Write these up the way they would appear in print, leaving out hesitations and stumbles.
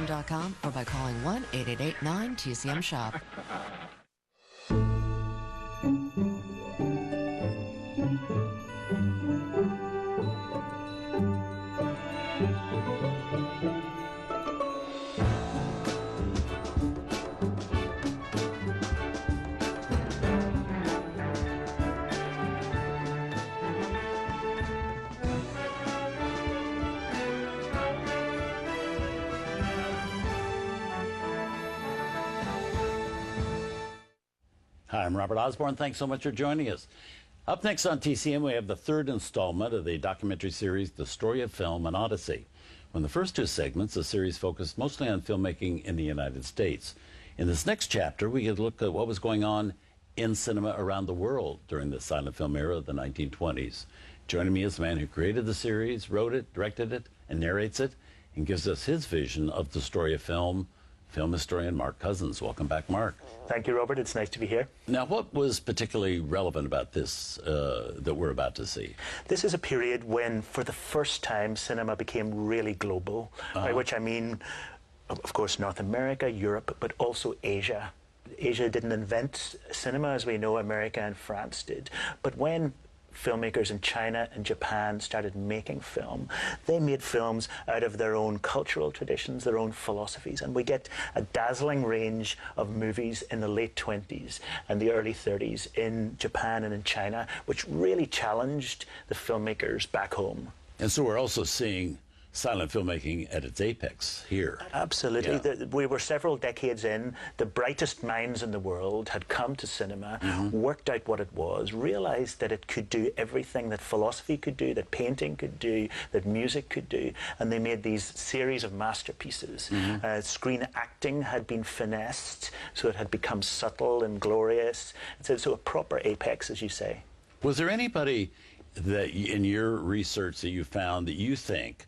tcm.com or by calling 1-888-9-TCM-SHOP. Hi, I'm Robert Osborne. Thanks so much for joining us. Up next on TCM, we have the third installment of the documentary series, The Story of Film and Odyssey. In the first two segments, the series focused mostly on filmmaking in the United States. In this next chapter, we get a look at what was going on in cinema around the world during the silent film era of the 1920s. Joining me is the man who created the series, wrote it, directed it, and narrates it, and gives us his vision of the story of film historian Mark Cousins. Welcome back, Mark. Thank you, Robert. It's nice to be here. Now, what was particularly relevant about this that we're about to see? This is a period when, for the first time, cinema became really global, by which I mean, of course, North America, Europe, but also Asia. Asia didn't invent cinema as we know America and France did, but when filmmakers in China and Japan started making film, they made films out of their own cultural traditions, their own philosophies, and we get a dazzling range of movies in the late 20s and the early 30s in Japan and in China, which really challenged the filmmakers back home. And so we're also seeing silent filmmaking at its apex here. Absolutely. Yeah. We were several decades in. The brightest minds in the world had come to cinema, worked out what it was, realized that it could do everything that philosophy could do, that painting could do, that music could do, and they made these series of masterpieces. Screen acting had been finessed, so it had become subtle and glorious. So a proper apex, as you say. Was there anybody that in your research that you found that you think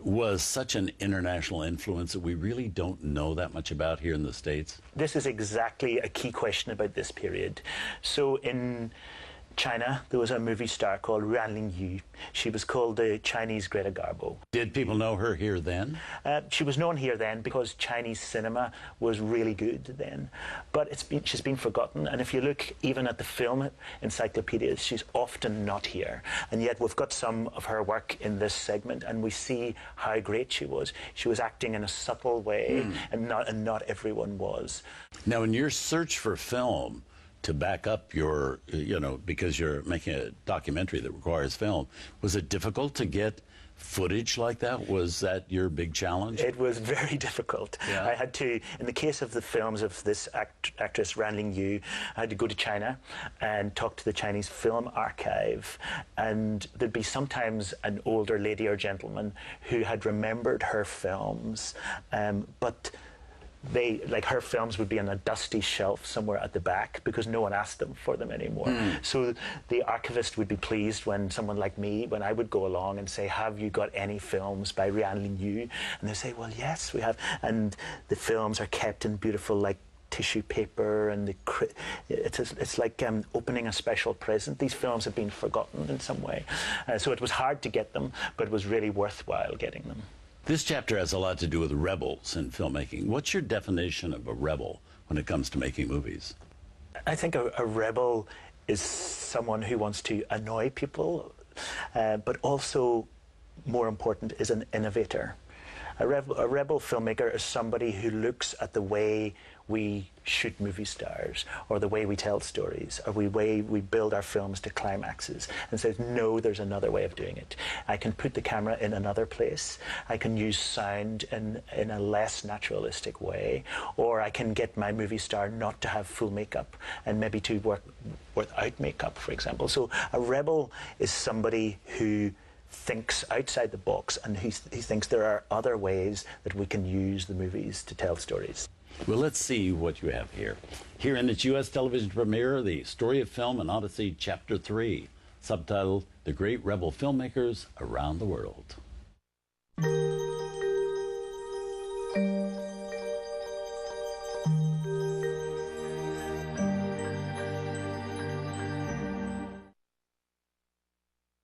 was such an international influence that we really don't know that much about here in the States? This is exactly a key question about this period. So in China, there was a movie star called Ruan Yu. She was called the Chinese Greta Garbo. Did people know her here then? She was known here then because Chinese cinema was really good then. But she's been forgotten. And if you look even at the film encyclopedias, she's often not here. And yet we've got some of her work in this segment, and we see how great she was. She was acting in a subtle way, and not everyone was. Now, in your search for film, to back up your, because you're making a documentary that requires film, was it difficult to get footage like that? Was that your big challenge? It was very difficult. Yeah. I had to, in the case of the films of this actress Ruan Yu, I had to go to China and talk to the Chinese Film Archive, and there'd be sometimes an older lady or gentleman who had remembered her films, but her films would be on a dusty shelf somewhere at the back because no one asked them for them anymore. So the archivist would be pleased when someone like me, when I would go along and say, have you got any films by Ruan Yu? And they say, well, yes, we have. And the films are kept in beautiful, like, tissue paper, and it's like opening a special present. These films have been forgotten in some way. So it was hard to get them, but it was really worthwhile getting them. This chapter has a lot to do with rebels in filmmaking. What's your definition of a rebel when it comes to making movies? I think a rebel is someone who wants to annoy people, but also, more important, is an innovator. A rebel filmmaker is somebody who looks at the way we shoot movie stars, or the way we tell stories, or the way we build our films to climaxes, and says, no, there's another way of doing it. I can put the camera in another place, I can use sound in a less naturalistic way, or I can get my movie star not to have full makeup, and maybe to work without makeup, for example. So a rebel is somebody who thinks outside the box, and he thinks there are other ways that we can use the movies to tell stories. Well, let's see what you have here. Here in its U.S. television premiere, The Story of Film and Odyssey, Chapter 3, subtitled The Great Rebel Filmmakers Around the World.